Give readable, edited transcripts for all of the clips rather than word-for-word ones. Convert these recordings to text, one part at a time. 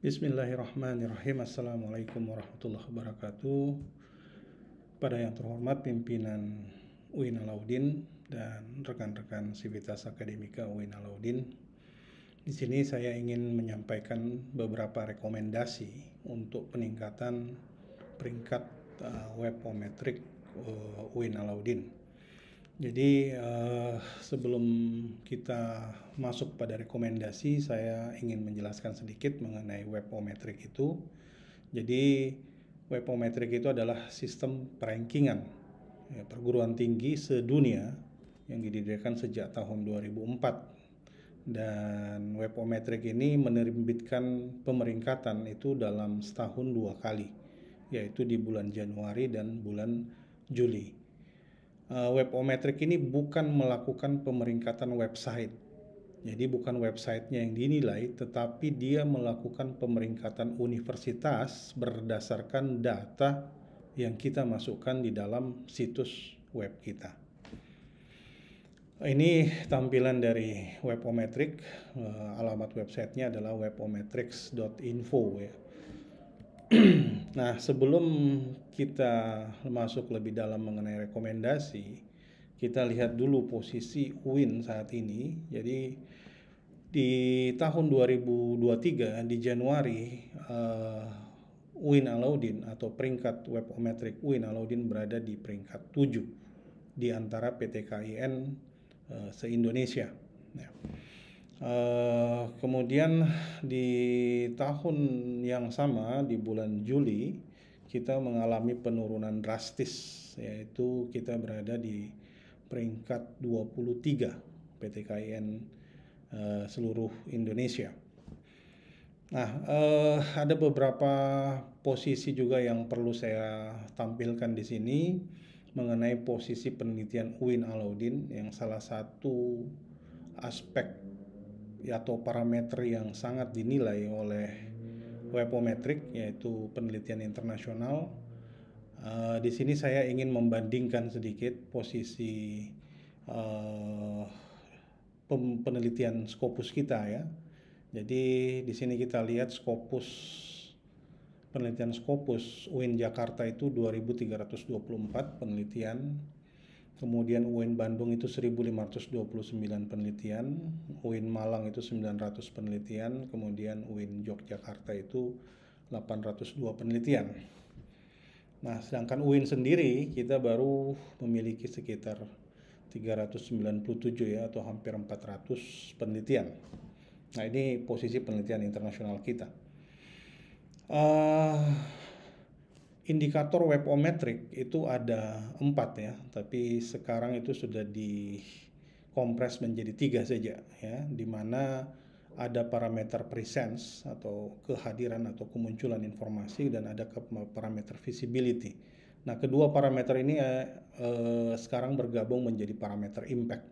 Bismillahirrahmanirrahim. Assalamualaikum warahmatullahi wabarakatuh. Pada yang terhormat pimpinan UIN Alauddin dan rekan-rekan Sivitas Akademika UIN Alauddin. Di sini saya ingin menyampaikan beberapa rekomendasi untuk peningkatan peringkat webometrik UIN Alauddin. Jadi sebelum kita masuk pada rekomendasi, saya ingin menjelaskan sedikit mengenai webometrik itu. Jadi webometrik itu adalah sistem perankingan perguruan tinggi sedunia yang didirikan sejak tahun 2004. Dan webometrik ini menerbitkan pemeringkatan itu dalam setahun 2 kali, yaitu di bulan Januari dan bulan Juli. Webometrik ini bukan melakukan pemeringkatan website. Jadi bukan websitenya yang dinilai, tetapi dia melakukan pemeringkatan universitas berdasarkan data yang kita masukkan di dalam situs web kita. Ini tampilan dari webometrik. Alamat websitenya adalah webometrics.info ya. Nah, sebelum kita masuk lebih dalam mengenai rekomendasi, kita lihat dulu posisi UIN saat ini. Jadi di tahun 2023 di Januari, UIN Alauddin atau peringkat webometrik UIN Alauddin berada di peringkat 7 di antara PTKIN se-Indonesia. Kemudian di tahun yang sama di bulan Juli kita mengalami penurunan drastis, yaitu kita berada di peringkat 23 PTKIN seluruh Indonesia. Nah, ada beberapa posisi juga yang perlu saya tampilkan di sini mengenai posisi penelitian UIN Alauddin, yang salah satu aspek atau parameter yang sangat dinilai oleh webometrik yaitu penelitian internasional. Di sini saya ingin membandingkan sedikit posisi penelitian Scopus kita ya. Jadi di sini kita lihat penelitian Scopus UIN Jakarta itu 2.324 penelitian. Kemudian UIN Bandung itu 1.529 penelitian, UIN Malang itu 900 penelitian, kemudian UIN Yogyakarta itu 802 penelitian. Nah, sedangkan UIN sendiri kita baru memiliki sekitar 397 ya, atau hampir 400 penelitian. Nah, ini posisi penelitian internasional kita. Indikator webometrik itu ada 4 ya, tapi sekarang itu sudah dikompres menjadi 3 saja ya, di mana ada parameter presence atau kehadiran atau kemunculan informasi, dan ada parameter visibility. Nah, kedua parameter ini sekarang bergabung menjadi parameter impact.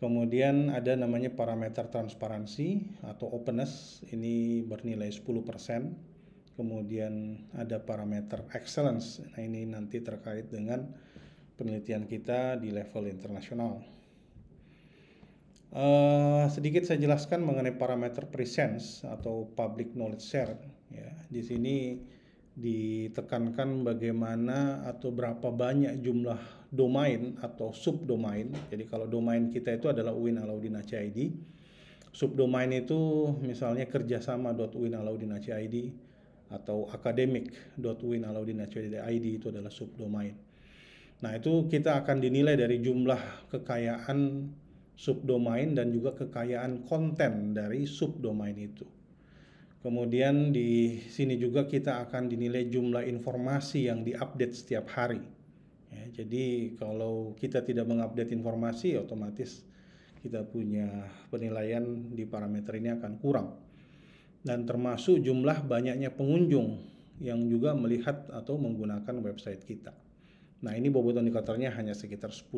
Kemudian ada namanya parameter transparansi atau openness, ini bernilai 10%. Kemudian ada parameter excellence, nah ini nanti terkait dengan penelitian kita di level internasional. Sedikit saya jelaskan mengenai parameter presence atau public knowledge share ya. Di sini ditekankan bagaimana atau berapa banyak jumlah domain atau subdomain. Jadi kalau domain kita itu adalah UIN Alauddin Aceh ID, subdomain itu misalnya kerjasama.uinalauddin Aceh ID atau academic.uinalauddin.id, itu adalah subdomain. Nah, itu kita akan dinilai dari jumlah kekayaan subdomain dan juga kekayaan konten dari subdomain itu. Kemudian di sini juga kita akan dinilai jumlah informasi yang diupdate setiap hari. Ya, jadi kalau kita tidak mengupdate informasi, otomatis kita punya penilaian di parameter ini akan kurang. Dan termasuk jumlah banyaknya pengunjung yang juga melihat atau menggunakan website kita. Nah, ini bobot indikatornya hanya sekitar 10%.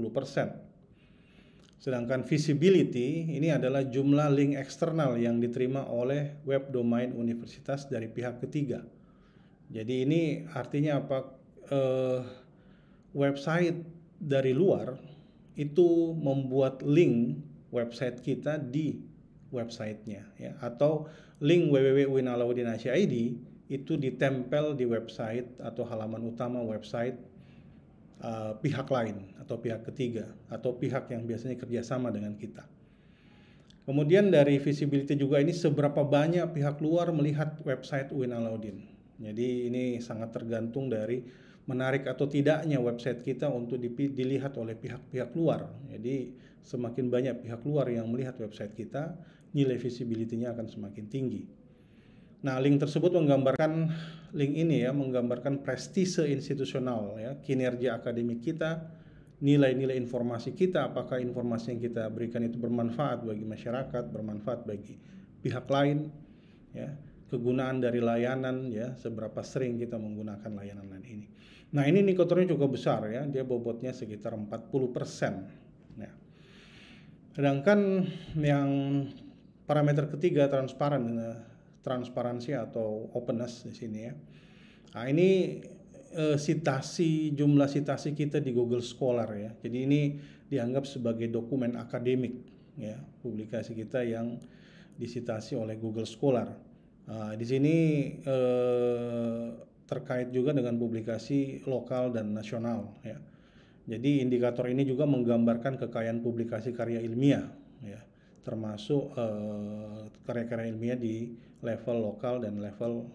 Sedangkan visibility ini adalah jumlah link eksternal yang diterima oleh web domain universitas dari pihak ketiga. Jadi ini artinya apa? Website dari luar itu membuat link website kita di websitenya ya, atau link www.uinalauddin.ac.id itu ditempel di website atau halaman utama website pihak lain atau pihak ketiga atau pihak yang biasanya kerjasama dengan kita. Kemudian dari visibility juga ini seberapa banyak pihak luar melihat website UIN Alauddin. Jadi ini sangat tergantung dari menarik atau tidaknya website kita untuk dilihat oleh pihak-pihak luar. Jadi semakin banyak pihak luar yang melihat website kita, nilai visibility-nya akan semakin tinggi. Nah, link tersebut menggambarkan menggambarkan prestise institusional ya, kinerja akademik kita, nilai-nilai informasi kita, apakah informasi yang kita berikan itu bermanfaat bagi masyarakat, bermanfaat bagi pihak lain, ya, kegunaan dari layanan, ya, seberapa sering kita menggunakan layanan ini. Nah, ini nikotornya cukup besar ya, dia bobotnya sekitar 40%. Ya. Sedangkan yang parameter ketiga transparansi atau openness di sini ya. Nah, ini jumlah citasi kita di Google Scholar ya. Jadi ini dianggap sebagai dokumen akademik ya, publikasi kita yang disitasi oleh Google Scholar. Di sini terkait juga dengan publikasi lokal dan nasional ya. Jadi indikator ini juga menggambarkan kekayaan publikasi karya ilmiah ya, termasuk karya-karya ilmiah di level lokal dan level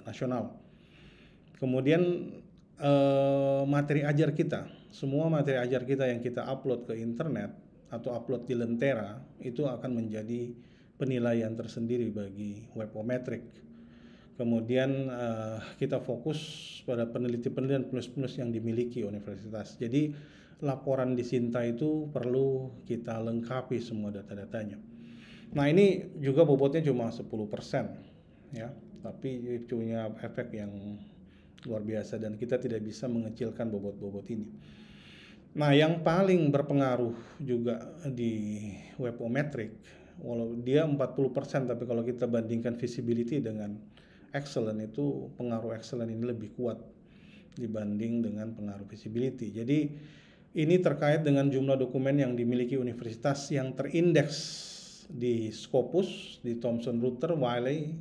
nasional. Kemudian materi ajar kita, semua materi ajar kita yang kita upload ke internet atau upload di Lentera itu akan menjadi penilaian tersendiri bagi Webometric. Kemudian kita fokus pada penelitian plus-plus yang dimiliki universitas. Jadi laporan di Sinta itu perlu kita lengkapi semua data-datanya. Nah, ini juga bobotnya cuma 10% ya, tapi punya efek yang luar biasa dan kita tidak bisa mengecilkan bobot-bobot ini. Nah, yang paling berpengaruh juga di Webometric, walau dia 40%, tapi kalau kita bandingkan visibility dengan excellent, itu pengaruh excellent ini lebih kuat dibanding dengan pengaruh visibility. Jadi ini terkait dengan jumlah dokumen yang dimiliki universitas yang terindeks di Scopus, di Thomson Reuters, Wiley,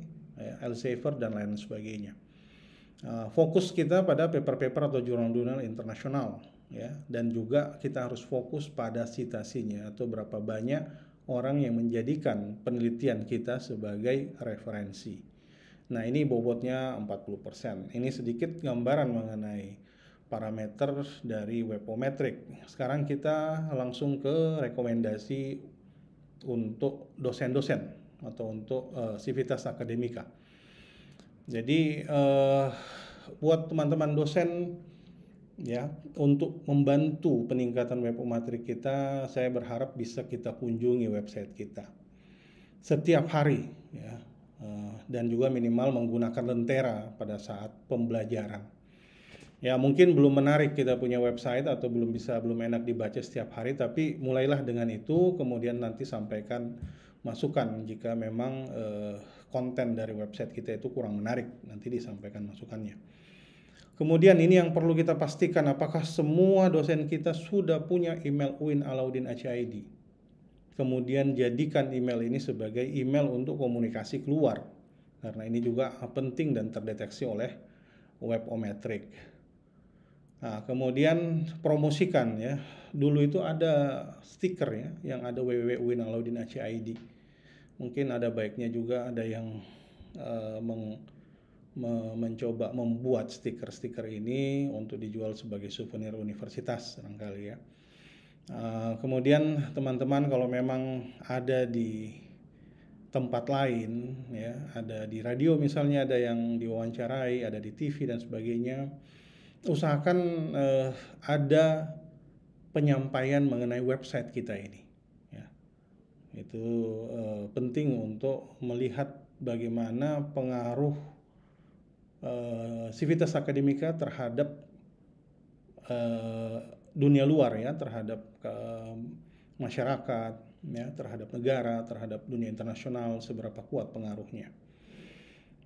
Elsevier dan lain sebagainya. Fokus kita pada paper-paper atau jurnal-jurnal internasional ya, dan juga kita harus fokus pada citasinya atau berapa banyak orang yang menjadikan penelitian kita sebagai referensi. Nah, ini bobotnya 40%. Ini sedikit gambaran mengenai parameter dari Webometric. Sekarang kita langsung ke rekomendasi untuk dosen-dosen atau untuk Civitas Academica. Jadi buat teman-teman dosen ya, untuk membantu peningkatan Webometric kita, saya berharap bisa kita kunjungi website kita setiap hari ya, dan juga minimal menggunakan Lentera pada saat pembelajaran. Ya, mungkin belum menarik kita punya website atau belum enak dibaca setiap hari, tapi mulailah dengan itu, kemudian nanti sampaikan masukan jika memang konten dari website kita itu kurang menarik, nanti disampaikan masukannya. Kemudian ini yang perlu kita pastikan, apakah semua dosen kita sudah punya email UIN Alauddin AC.id. Kemudian jadikan email ini sebagai email untuk komunikasi keluar, karena ini juga penting dan terdeteksi oleh Webometric. Nah, kemudian promosikan ya. Dulu itu ada stiker ya, yang ada www.uinalauddin.ac.id. Mungkin ada baiknya juga ada yang mencoba membuat stiker-stiker ini untuk dijual sebagai souvenir universitas barangkali ya. Kemudian teman-teman kalau memang ada di tempat lain ya, ada di radio misalnya, ada yang diwawancarai, ada di TV dan sebagainya, usahakan ada penyampaian mengenai website kita ini ya. Itu penting untuk melihat bagaimana pengaruh Civitas Academica terhadap dunia luar ya, terhadap masyarakat ya, terhadap negara, terhadap dunia internasional, seberapa kuat pengaruhnya.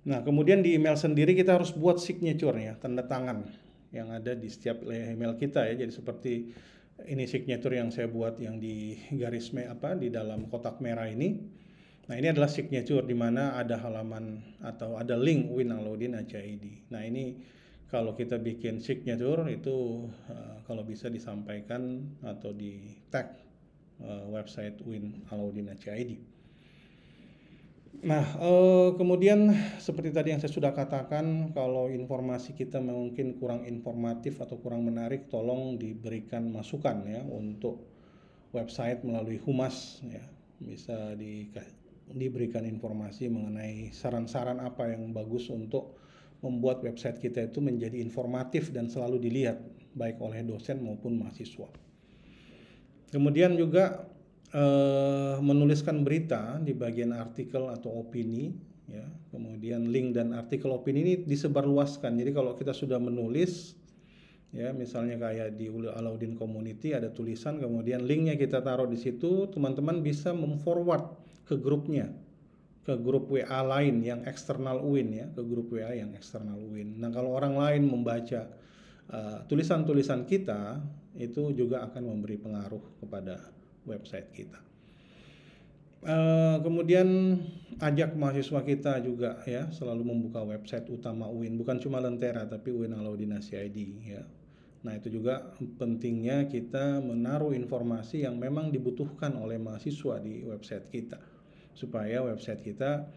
Nah, kemudian di email sendiri kita harus buat signature ya, tanda tangan yang ada di setiap email kita ya. Jadi seperti ini signature yang saya buat yang di garis di dalam kotak merah ini. Nah, ini adalah signature di mana ada halaman atau ada link Uin Alauddin HID. Nah, ini kalau kita bikin signature itu kalau bisa disampaikan atau di tag website Uin Alauddin HID. Nah, kemudian seperti tadi yang saya sudah katakan, kalau informasi kita mungkin kurang informatif atau kurang menarik, tolong diberikan masukan ya untuk website melalui humas ya. Bisa diberikan informasi mengenai saran-saran apa yang bagus untuk membuat website kita itu menjadi informatif dan selalu dilihat baik oleh dosen maupun mahasiswa. Kemudian juga menuliskan berita di bagian artikel atau opini ya. Kemudian link dan artikel opini ini disebarluaskan. Jadi kalau kita sudah menulis ya, misalnya kayak di Alauddin Community ada tulisan, kemudian linknya kita taruh di situ, teman-teman bisa memforward ke grupnya, ke grup WA lain yang eksternal UIN ya, ke grup WA yang eksternal UIN. Nah, kalau orang lain membaca tulisan-tulisan kita, itu juga akan memberi pengaruh kepada website kita. Kemudian ajak mahasiswa kita juga ya selalu membuka website utama UIN, bukan cuma Lentera tapi UIN Alauddin HID ya. Nah, itu juga pentingnya kita menaruh informasi yang memang dibutuhkan oleh mahasiswa di website kita, supaya website kita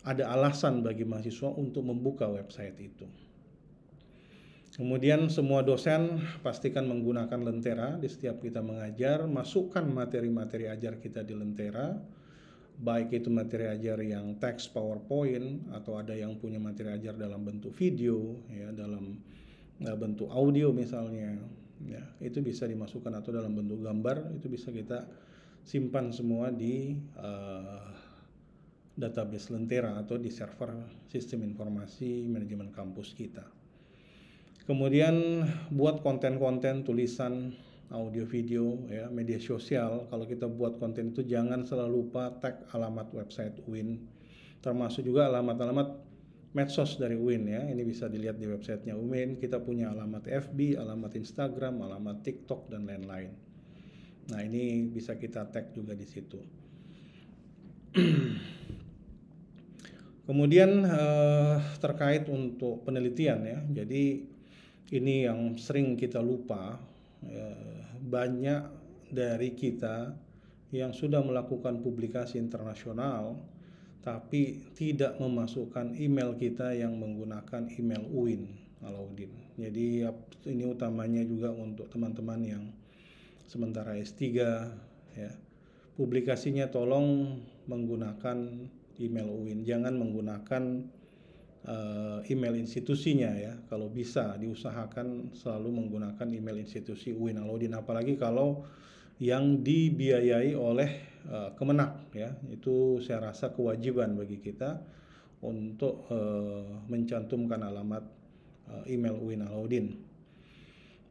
ada alasan bagi mahasiswa untuk membuka website itu. Kemudian semua dosen pastikan menggunakan Lentera di setiap kita mengajar, masukkan materi-materi ajar kita di Lentera, baik itu materi ajar yang teks PowerPoint atau ada yang punya materi ajar dalam bentuk video ya, dalam bentuk audio misalnya ya, itu bisa dimasukkan, atau dalam bentuk gambar, itu bisa kita simpan semua di database Lentera atau di server sistem informasi manajemen kampus kita. Kemudian buat konten-konten tulisan, audio, video ya, media sosial. Kalau kita buat konten itu jangan selalu lupa tag alamat website UIN, termasuk juga alamat-alamat medsos dari UIN ya. Ini bisa dilihat di websitenya UIN. Kita punya alamat FB, alamat Instagram, alamat TikTok dan lain-lain. Nah, ini bisa kita tag juga di situ. Kemudian terkait untuk penelitian ya. Jadi ini yang sering kita lupa, banyak dari kita yang sudah melakukan publikasi internasional tapi tidak memasukkan email kita yang menggunakan email UIN Alauddin. Jadi ini utamanya juga untuk teman-teman yang sementara S3 ya. Publikasinya tolong menggunakan email UIN, jangan menggunakan email institusinya ya. Kalau bisa diusahakan selalu menggunakan email institusi UIN Alauddin, apalagi kalau yang dibiayai oleh Kemenak ya. Itu saya rasa kewajiban bagi kita untuk mencantumkan alamat email UIN Alauddin.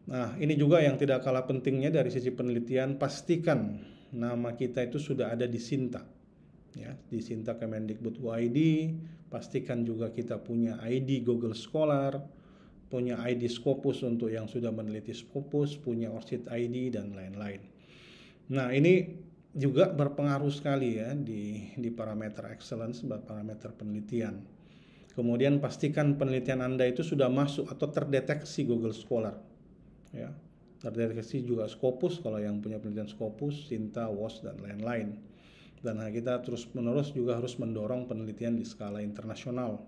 Nah, ini juga yang tidak kalah pentingnya dari sisi penelitian, pastikan nama kita itu sudah ada di Sinta ya, di Sinta Kemendikbud.id. Pastikan juga kita punya ID Google Scholar, punya ID Scopus untuk yang sudah meneliti Scopus, punya ORCID ID dan lain-lain. Nah, ini juga berpengaruh sekali ya di parameter excellence, parameter penelitian. Kemudian pastikan penelitian Anda itu sudah masuk atau terdeteksi Google Scholar ya. Terdeteksi juga Scopus kalau yang punya penelitian Scopus, Sinta, WOS dan lain-lain. Dan kita terus-menerus juga harus mendorong penelitian di skala internasional.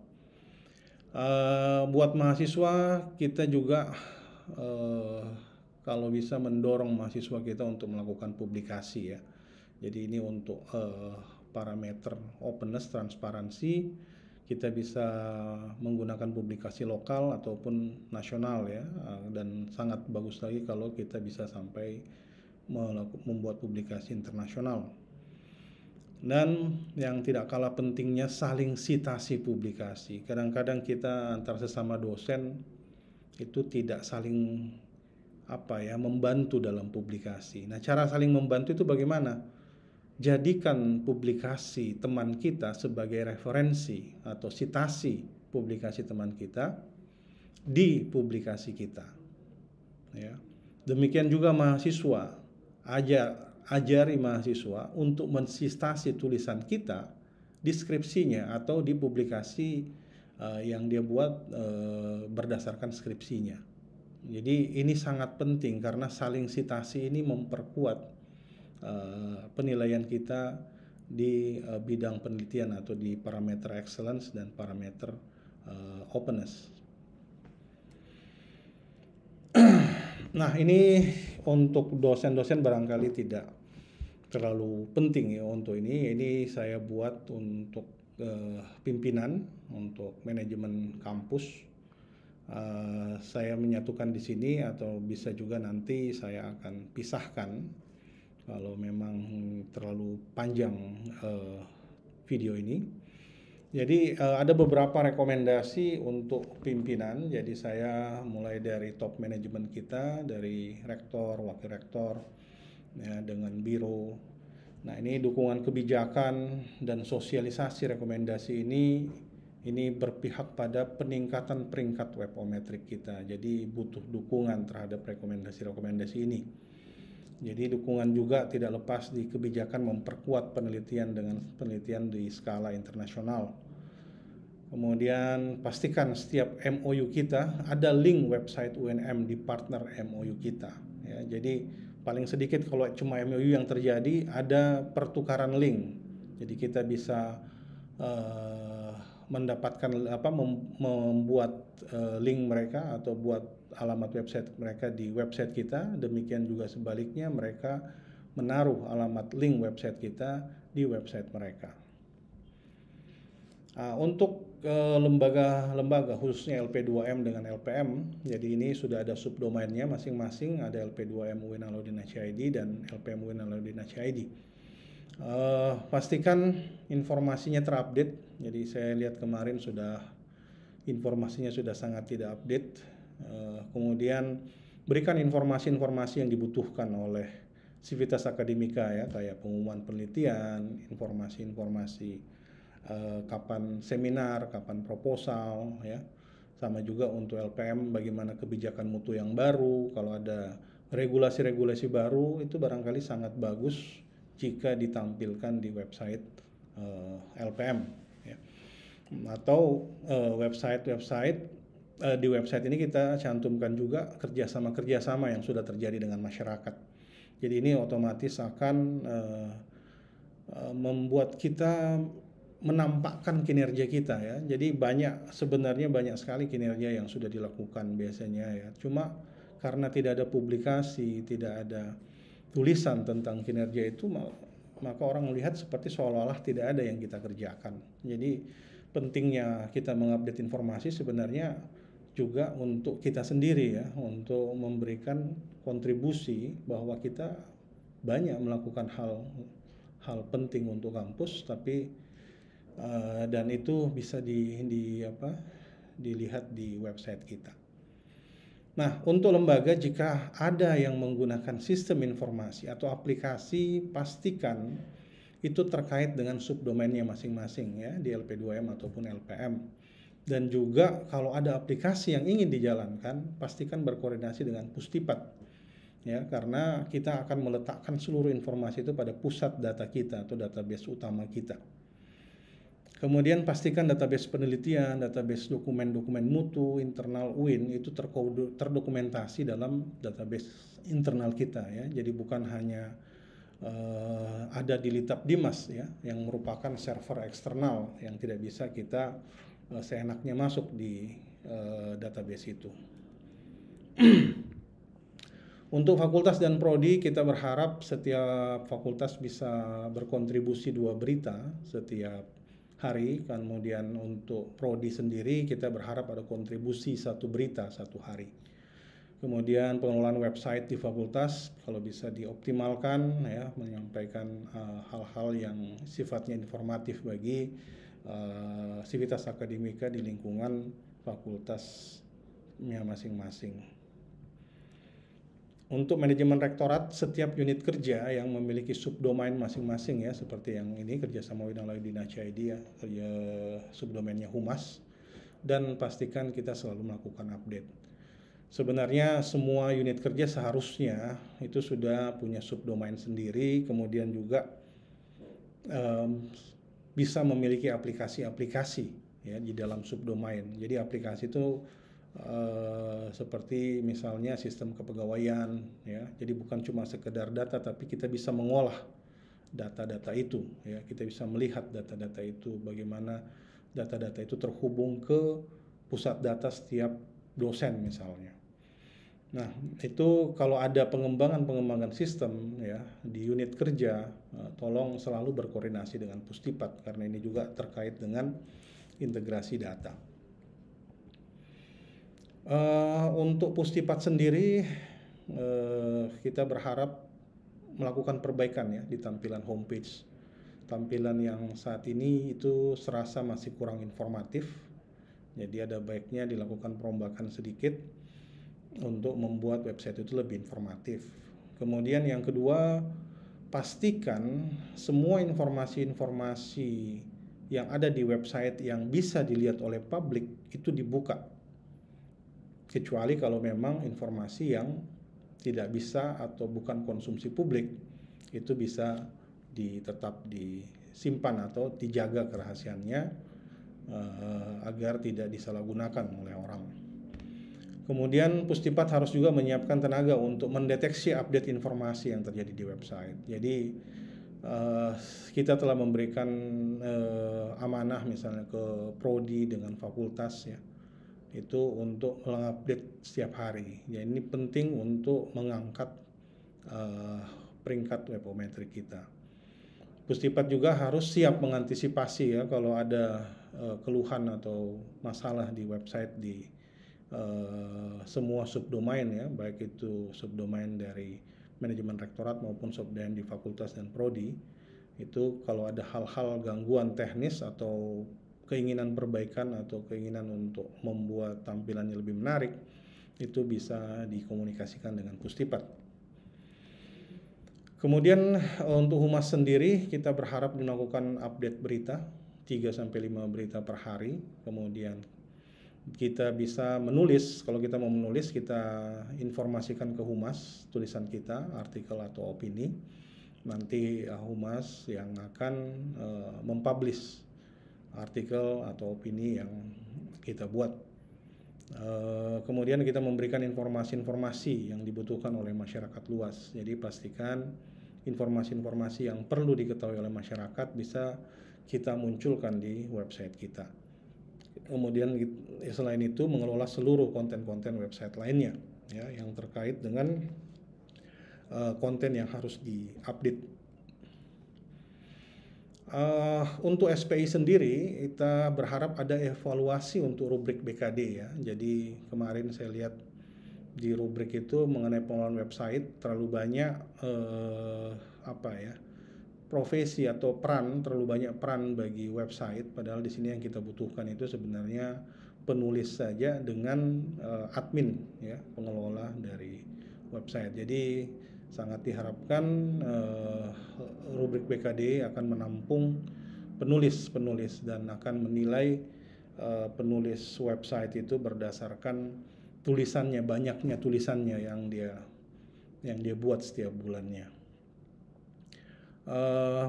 Buat mahasiswa, kita juga kalau bisa mendorong mahasiswa kita untuk melakukan publikasi ya. Jadi ini untuk parameter openness, transparansi, kita bisa menggunakan publikasi lokal ataupun nasional ya. Dan sangat bagus lagi kalau kita bisa sampai membuat publikasi internasional. Dan yang tidak kalah pentingnya saling sitasi publikasi. Kadang-kadang kita antar sesama dosen itu tidak saling membantu dalam publikasi. Nah, cara saling membantu itu bagaimana? Jadikan publikasi teman kita sebagai referensi atau sitasi publikasi teman kita di publikasi kita. Ya. Demikian juga mahasiswa, ajari mahasiswa untuk mensitasi tulisan kita deskripsinya atau di publikasi yang dia buat berdasarkan skripsinya. Jadi ini sangat penting karena saling sitasi ini memperkuat penilaian kita di bidang penelitian atau di parameter excellence dan parameter openness. Nah, ini untuk dosen-dosen barangkali tidak terlalu penting ya untuk ini. Ini saya buat untuk pimpinan, untuk manajemen kampus. Saya menyatukan di sini atau bisa juga nanti saya akan pisahkan kalau memang terlalu panjang video ini. Jadi ada beberapa rekomendasi untuk pimpinan. Jadi saya mulai dari top manajemen kita, dari rektor, wakil rektor, ya, dengan biro. Nah, ini dukungan kebijakan dan sosialisasi rekomendasi ini berpihak pada peningkatan peringkat webometrik kita. Jadi butuh dukungan terhadap rekomendasi-rekomendasi ini. Jadi dukungan juga tidak lepas di kebijakan memperkuat penelitian dengan penelitian di skala internasional. Kemudian pastikan setiap MOU kita ada link website UNM di partner MOU kita. Ya, jadi paling sedikit kalau cuma MOU yang terjadi ada pertukaran link. Jadi kita bisa mendapatkan membuat link mereka atau buat alamat website mereka di website kita. Demikian juga sebaliknya mereka menaruh alamat link website kita di website mereka. Untuk lembaga-lembaga khususnya LP2M dengan LPM, jadi ini sudah ada subdomainnya masing-masing, ada LP2M UIN Alauddin Asy'id dan LPM UIN Alauddin Asy'id. Pastikan informasinya terupdate. Jadi saya lihat kemarin informasinya sudah sangat tidak update. Kemudian berikan informasi-informasi yang dibutuhkan oleh Civitas Akademika ya, kayak pengumuman penelitian, informasi-informasi kapan seminar, kapan proposal ya. Sama juga untuk LPM bagaimana kebijakan mutu yang baru, kalau ada regulasi-regulasi baru itu barangkali sangat bagus jika ditampilkan di website LPM ya. Atau website-website di website ini kita cantumkan juga kerjasama yang sudah terjadi dengan masyarakat. Jadi ini otomatis akan membuat kita menampakkan kinerja kita ya. Jadi sebenarnya banyak sekali kinerja yang sudah dilakukan biasanya ya. Cuma karena tidak ada publikasi, tidak ada tulisan tentang kinerja itu, maka orang melihat seperti seolah-olah tidak ada yang kita kerjakan. Jadi pentingnya kita mengupdate informasi sebenarnya juga untuk kita sendiri ya, untuk memberikan kontribusi bahwa kita banyak melakukan hal penting untuk kampus, tapi dan itu bisa dilihat di website kita. Nah, untuk lembaga jika ada yang menggunakan sistem informasi atau aplikasi, pastikan itu terkait dengan subdomainnya masing-masing ya, di LP2M ataupun LPM. Dan juga kalau ada aplikasi yang ingin dijalankan, pastikan berkoordinasi dengan Pustipat ya, karena kita akan meletakkan seluruh informasi itu pada pusat data kita atau database utama kita. Kemudian pastikan database penelitian, database dokumen-dokumen mutu internal UIN itu terdokumentasi dalam database internal kita ya. Jadi bukan hanya ada di Litap Dimas ya, yang merupakan server eksternal yang tidak bisa kita seenaknya masuk di database itu. Untuk fakultas dan prodi, kita berharap setiap fakultas bisa berkontribusi 2 berita setiap hari. Kemudian untuk prodi sendiri kita berharap ada kontribusi 1 berita 1 hari. Kemudian pengelolaan website di fakultas kalau bisa dioptimalkan ya, menyampaikan hal-hal yang sifatnya informatif bagi Civitas Akademika di lingkungan fakultasnya masing-masing. Untuk manajemen rektorat, setiap unit kerja yang memiliki subdomain masing-masing ya, seperti yang ini kerjasama UIN Alauddin Asy'id ya, subdomainnya Humas, dan pastikan kita selalu melakukan update. Sebenarnya semua unit kerja seharusnya itu sudah punya subdomain sendiri, kemudian juga bisa memiliki aplikasi-aplikasi ya di dalam subdomain. Jadi aplikasi itu seperti misalnya sistem kepegawaian ya. Jadi bukan cuma sekedar data, tapi kita bisa mengolah data-data itu ya. Kita bisa melihat data-data itu, bagaimana data-data itu terhubung ke pusat data setiap dosen misalnya. Nah, itu kalau ada pengembangan sistem ya di unit kerja, tolong selalu berkoordinasi dengan Pustipat karena ini juga terkait dengan integrasi data. Untuk Pustipat sendiri, kita berharap melakukan perbaikan ya di tampilan homepage. Tampilan yang saat ini itu serasa masih kurang informatif, jadi ada baiknya dilakukan perombakan sedikit untuk membuat website itu lebih informatif. Kemudian yang kedua, pastikan semua informasi-informasi yang ada di website yang bisa dilihat oleh publik itu dibuka. Kecuali kalau memang informasi yang tidak bisa atau bukan konsumsi publik, itu bisa tetap disimpan atau dijaga kerahasiaannya agar tidak disalahgunakan oleh orang. Kemudian Pustipat harus juga menyiapkan tenaga untuk mendeteksi update informasi yang terjadi di website. Jadi kita telah memberikan amanah misalnya ke prodi dengan fakultas ya, itu untuk mengupdate setiap hari. Ya, ini penting untuk mengangkat peringkat webometrik kita. Pustipat juga harus siap mengantisipasi ya kalau ada keluhan atau masalah di website di semua subdomain ya, baik itu subdomain dari manajemen rektorat maupun subdomain di fakultas dan prodi. Itu kalau ada hal-hal gangguan teknis atau keinginan perbaikan atau keinginan untuk membuat tampilannya lebih menarik, itu bisa dikomunikasikan dengan Pustipat. Kemudian untuk humas sendiri kita berharap melakukan update berita 3-5 berita per hari. Kemudian kita bisa menulis, kalau kita mau menulis kita informasikan ke humas tulisan kita, artikel atau opini. Nanti humas yang akan mempublish artikel atau opini yang kita buat. Kemudian kita memberikan informasi-informasi yang dibutuhkan oleh masyarakat luas. Jadi pastikan informasi-informasi yang perlu diketahui oleh masyarakat bisa kita munculkan di website kita. Kemudian selain itu mengelola seluruh konten-konten website lainnya ya, yang terkait dengan konten yang harus diupdate. Untuk SPI sendiri kita berharap ada evaluasi untuk rubrik BKD ya. Jadi kemarin saya lihat di rubrik itu mengenai pengelolaan website terlalu banyak profesi atau terlalu banyak peran bagi website, padahal di sini yang kita butuhkan itu sebenarnya penulis saja dengan admin ya, pengelola dari website. Jadi sangat diharapkan rubrik BKD akan menampung penulis dan akan menilai penulis website itu berdasarkan tulisannya, banyaknya tulisannya yang dia buat setiap bulannya.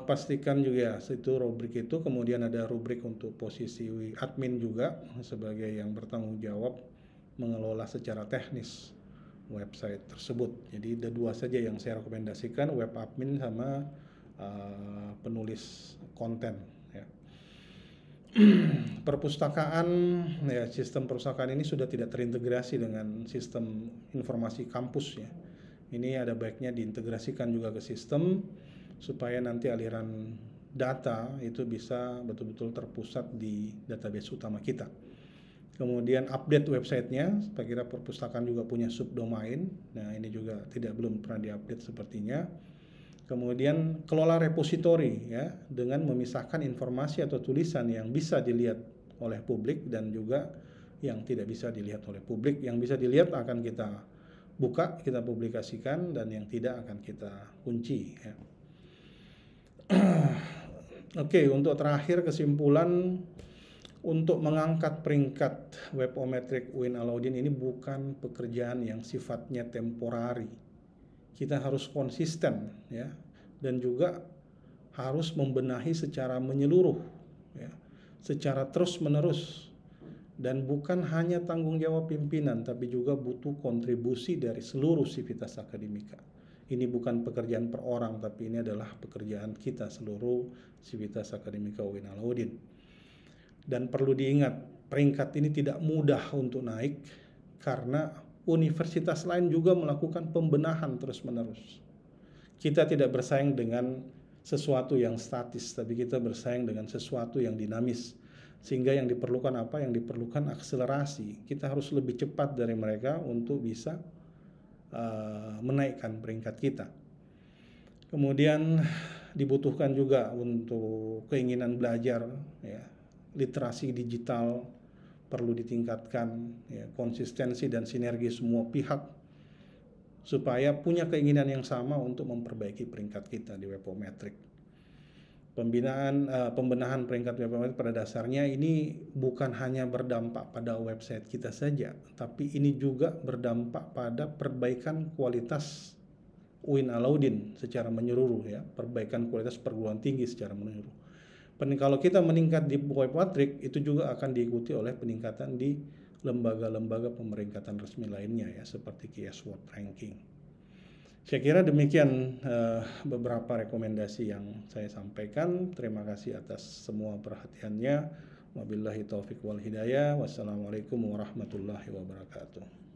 Pastikan juga itu rubrik itu, kemudian ada rubrik untuk posisi admin juga sebagai yang bertanggung jawab mengelola secara teknis website tersebut. Jadi ada dua saja yang saya rekomendasikan, web admin sama penulis konten ya. Perpustakaan ya, sistem perpustakaan ini sudah tidak terintegrasi dengan sistem informasi kampus ya. Ini ada baiknya diintegrasikan juga ke sistem supaya nanti aliran data itu bisa betul-betul terpusat di database utama kita. Kemudian update websitenya, saya kira perpustakaan juga punya subdomain. Nah ini juga belum pernah diupdate sepertinya. Kemudian kelola repositori ya, dengan memisahkan informasi atau tulisan yang bisa dilihat oleh publik dan juga yang tidak bisa dilihat oleh publik. Yang bisa dilihat akan kita buka, kita publikasikan, dan yang tidak akan kita kunci ya. Oke, untuk terakhir kesimpulan, untuk mengangkat peringkat webometrik UIN Alauddin ini bukan pekerjaan yang sifatnya temporari. Kita harus konsisten ya, dan juga harus membenahi secara menyeluruh ya, secara terus-menerus, dan bukan hanya tanggung jawab pimpinan, tapi juga butuh kontribusi dari seluruh sivitas akademika. Ini bukan pekerjaan per orang, tapi ini adalah pekerjaan kita seluruh sivitas akademika UIN Alauddin. Dan perlu diingat, peringkat ini tidak mudah untuk naik karena universitas lain juga melakukan pembenahan terus-menerus. Kita tidak bersaing dengan sesuatu yang statis, tapi kita bersaing dengan sesuatu yang dinamis. Sehingga yang diperlukan apa? Yang diperlukan akselerasi. Kita harus lebih cepat dari mereka untuk bisa menaikkan peringkat kita. Kemudian dibutuhkan juga untuk keinginan belajar, ya, literasi digital perlu ditingkatkan, ya, konsistensi dan sinergi semua pihak supaya punya keinginan yang sama untuk memperbaiki peringkat kita di Webometric. Pembenahan peringkat Webometric pada dasarnya ini bukan hanya berdampak pada website kita saja, tapi ini juga berdampak pada perbaikan kualitas UIN Alauddin secara menyeluruh, ya, perbaikan kualitas perguruan tinggi secara menyeluruh. Kalau kita meningkat di Webometric, itu juga akan diikuti oleh peningkatan di lembaga-lembaga pemeringkatan resmi lainnya, ya, seperti QS World Ranking. Saya kira demikian beberapa rekomendasi yang saya sampaikan. Terima kasih atas semua perhatiannya. Wabillahi taufiq wal hidayah. Wassalamualaikum warahmatullahi wabarakatuh.